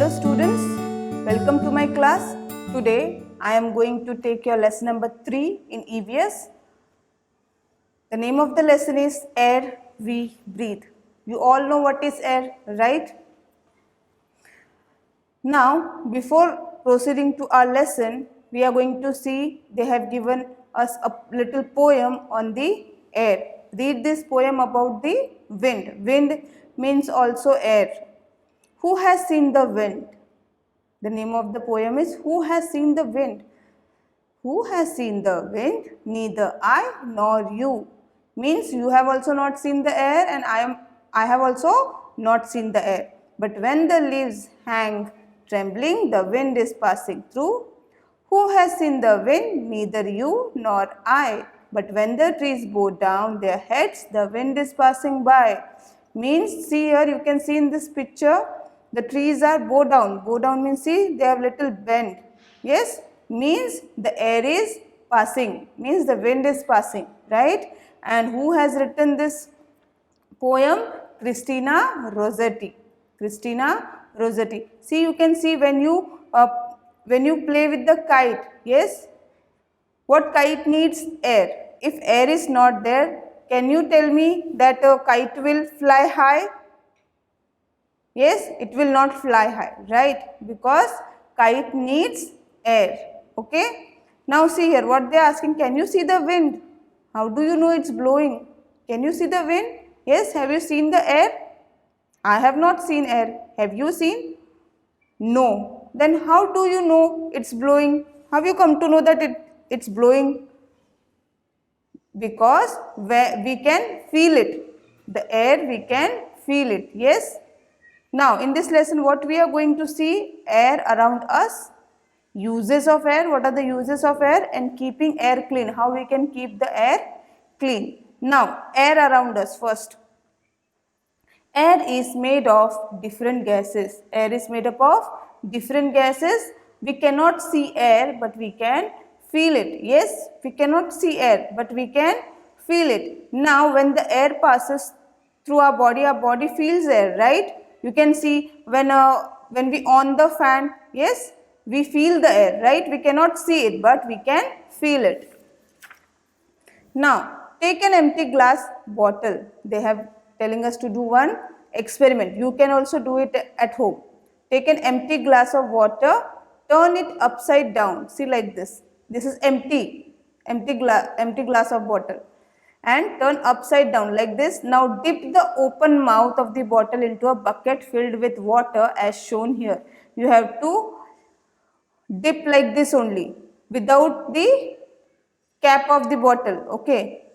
Hello students, welcome to my class. Today I am going to take your lesson number 3 in EVS. The name of the lesson is Air We Breathe. You all know what is air, right? Now before proceeding to our lesson, we are going to see they have given us a little poem on the air. Read this poem about the wind. Wind means also air. Who has seen the wind? The name of the poem is Who Has Seen the Wind? Who has seen the wind? Neither I nor you. Means you have also not seen the air and I have also not seen the air. But when the leaves hang trembling, the wind is passing through. Who has seen the wind? Neither you nor I. But when the trees bow down their heads, the wind is passing by. Means, see here, you can see in this picture, the trees are bow down. Bow down means, see, they have little bend. Yes, means the air is passing. Means the wind is passing, right? And who has written this poem? Christina Rossetti. Christina Rossetti. See, you can see when you play with the kite, yes, what kite needs? Air. If air is not there, can you tell me that a kite will fly high? Yes, it will not fly high, right? Because kite needs air. Okay. Now see here, what they are asking, can you see the wind? How do you know it's blowing? Can you see the wind? Yes, have you seen the air? I have not seen air. Have you seen? No. Then how do you know it's blowing? How you come to know that it's blowing? Because we can feel it. The air, we can feel it. Yes. Now in this lesson what we are going to see? Air around us, uses of air, what are the uses of air, and keeping air clean, how we can keep the air clean. Now air around us first. Air is made of different gases. Air is made up of different gases. We cannot see air but we can feel it. Yes, we cannot see air but we can feel it. Now when the air passes through our body feels air, right? You can see when we on the fan, yes, we feel the air, right? We cannot see it but we can feel it. Now take an empty glass bottle. They have telling us to do one experiment. You can also do it at home. Take an empty glass of water, turn it upside down. See, like this. This is empty glass of bottle, and turn upside down like this. Now dip the open mouth of the bottle into a bucket filled with water as shown here. You have to dip like this only, without the cap of the bottle. Okay.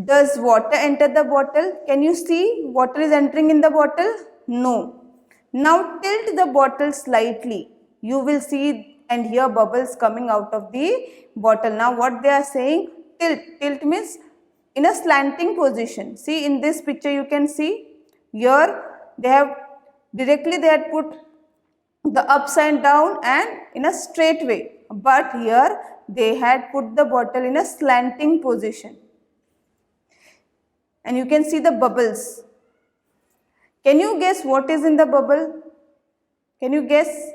Does water enter the bottle? Can you see water is entering in the bottle? No. Now tilt the bottle slightly. You will see and hear bubbles coming out of the bottle. Now what they are saying? Tilt. Tilt means in a slanting position. See in this picture you can see here they have put the upside down and in a straight way. But here they had put the bottle in a slanting position. And you can see the bubbles. Can you guess what is in the bubble? Can you guess?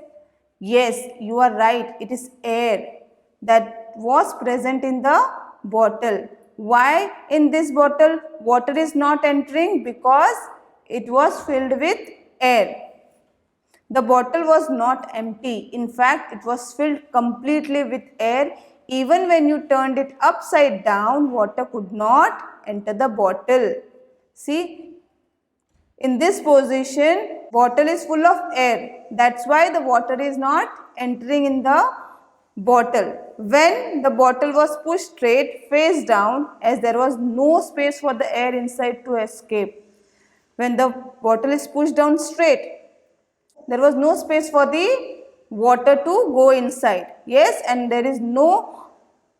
Yes, you are right. It is air that was present in the bottle. Why in this bottle water is not entering? Because it was filled with air. The bottle was not empty. In fact, it was filled completely with air. Even when you turned it upside down, water could not enter the bottle. See, in this position, bottle is full of air. That's why the water is not entering in the bottle. When the bottle was pushed straight, face down, as there was no space for the air inside to escape. When the bottle is pushed down straight, there was no space for the water to go inside. Yes, and there is no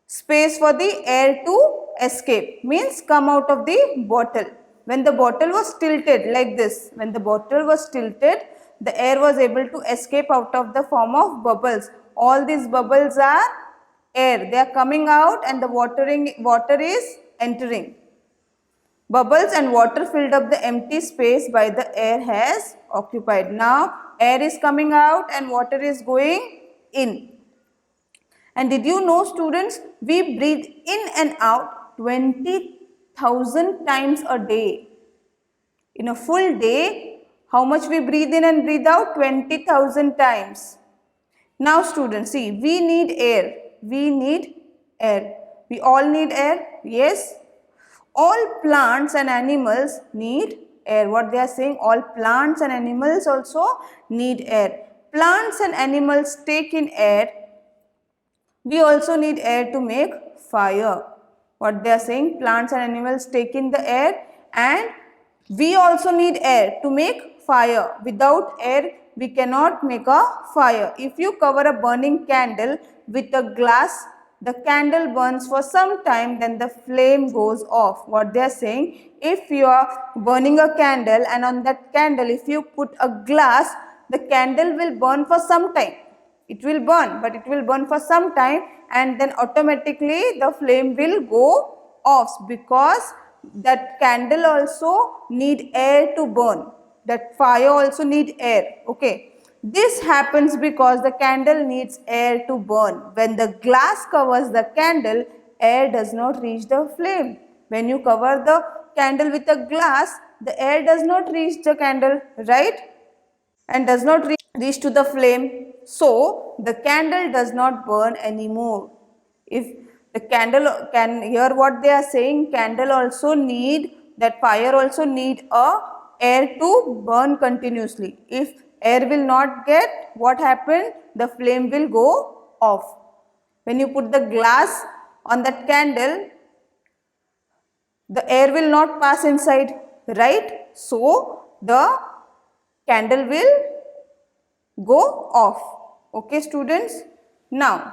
space for the air to escape. Means come out of the bottle. When the bottle was tilted like this, when the bottle was tilted, the air was able to escape out of the form of bubbles. All these bubbles are air. They are coming out and the water is entering. Bubbles and water filled up the empty space by the air has occupied. Now air is coming out and water is going in. And did you know, students, we breathe in and out 20,000 times a day. In a full day, how much we breathe in and breathe out? 20,000 times. Now students, see, we need air. We need air. We all need air. Yes. All plants and animals need air. What they are saying, all plants and animals also need air. Plants and animals take in air. We also need air to make fire. What they are saying, plants and animals take in the air and we also need air to make fire. Without air, we cannot make a fire. If you cover a burning candle with a glass, the candle burns for some time, then the flame goes off. What they are saying, if you are burning a candle and on that candle, if you put a glass, the candle will burn for some time. It will burn, but it will burn for some time and then automatically the flame will go off because that candle also need air to burn. That fire also need air. Okay. This happens because the candle needs air to burn. When the glass covers the candle, air does not reach the flame. When you cover the candle with a glass, the air does not reach the candle, right? And does not reach to the flame. So, the candle does not burn anymore. If the candle can hear what they are saying, candle also need, that fire also need a air to burn continuously. If air will not get, what happened? The flame will go off. When you put the glass on that candle, the air will not pass inside, right? So, the candle will go off. Okay students, now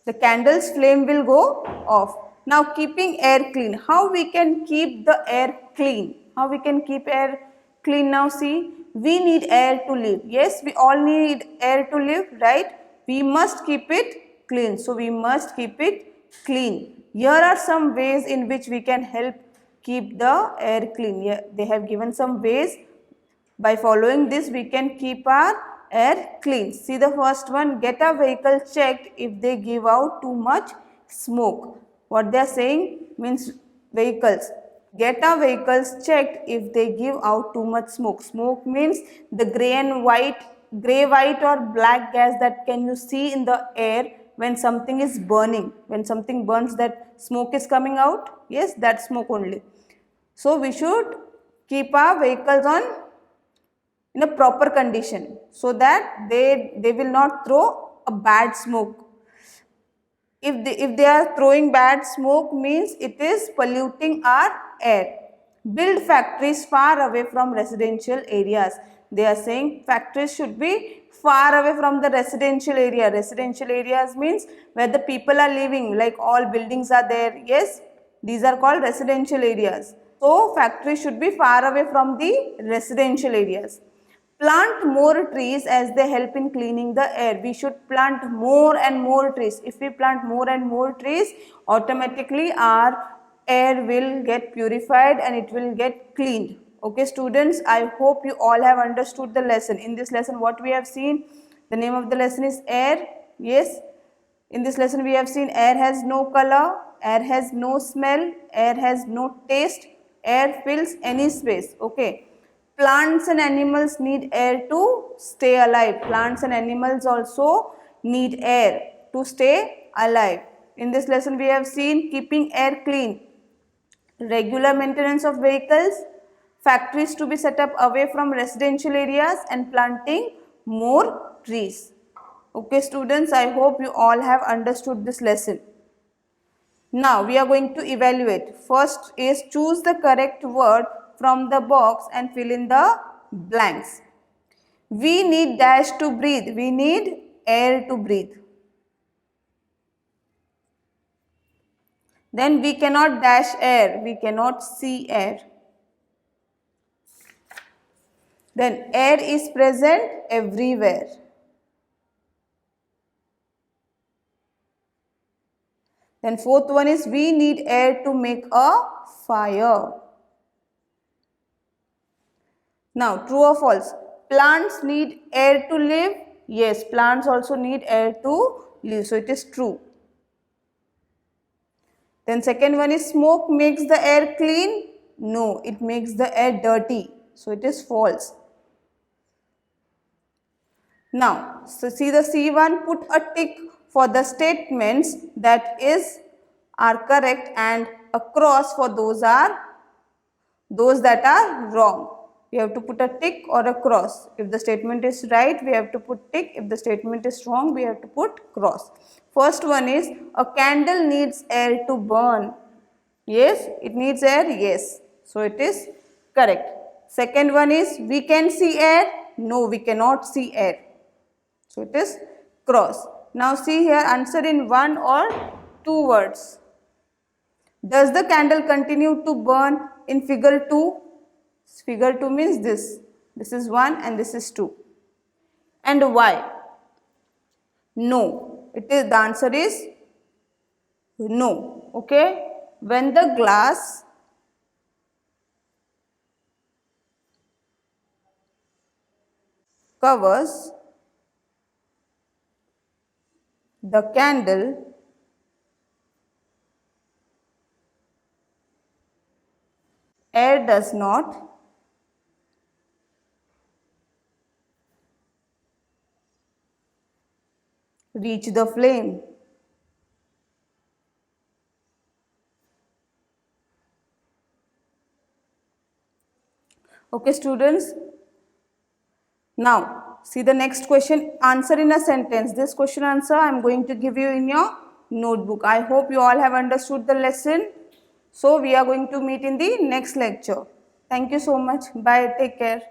the candle's flame will go off. Now keeping air clean, how we can keep the air clean? How we can keep air clean? Now see, we need air to live. Yes, we all need air to live, right? We must keep it clean. So we must keep it clean. Here are some ways in which we can help keep the air clean. Here they have given some ways. By following this, we can keep our air clean. See the first one, get a vehicle checked if they give out too much smoke. What they are saying means vehicles. Get our vehicles checked if they give out too much smoke. Smoke means the grey, white or black gas that can you see in the air when something is burning. When something burns, that smoke is coming out. Yes, that smoke only. So we should keep our vehicles on in a proper condition so that they will not throw a bad smoke. If they are throwing bad smoke, means it is polluting our air. Build factories far away from residential areas. They are saying factories should be far away from the residential area. Residential areas means where the people are living, like all buildings are there. Yes, these are called residential areas. So factories should be far away from the residential areas. Plant more trees as they help in cleaning the air. We should plant more and more trees. If we plant more and more trees, automatically our air will get purified and it will get cleaned. Okay students, I hope you all have understood the lesson. In this lesson, what we have seen, the name of the lesson is air. Yes, in this lesson we have seen air has no color, air has no smell, air has no taste, air fills any space. Okay. Plants and animals need air to stay alive. Plants and animals also need air to stay alive. In this lesson, we have seen keeping air clean, regular maintenance of vehicles, factories to be set up away from residential areas, and planting more trees. Okay, students, I hope you all have understood this lesson. Now, we are going to evaluate. First is choose the correct word from the box and fill in the blanks. We need dash to breathe. We need air to breathe. Then we cannot dash air. We cannot see air. Then air is present everywhere. Then fourth one is we need air to make a fire. Now, true or false? Plants need air to live. Yes, plants also need air to live. So, it is true. Then second one is smoke makes the air clean. No, it makes the air dirty. So, it is false. Now, so see the C1, put a tick for the statements that are correct and a cross for those that are wrong. We have to put a tick or a cross. If the statement is right, we have to put tick. If the statement is wrong, we have to put cross. First one is, a candle needs air to burn. Yes, it needs air. Yes. So, it is correct. Second one is, we can see air. No, we cannot see air. So, it is cross. Now, see here, answer in one or two words. Does the candle continue to burn in figure 2? Figure 2 means this. This is 1 and this is 2. And why? No. The answer is no. Okay. When the glass covers the candle, air does not reach the flame. Okay, students. Now, see the next question, answer in a sentence. This question answer I am going to give you in your notebook. I hope you all have understood the lesson. So, we are going to meet in the next lecture. Thank you so much. Bye. Take care.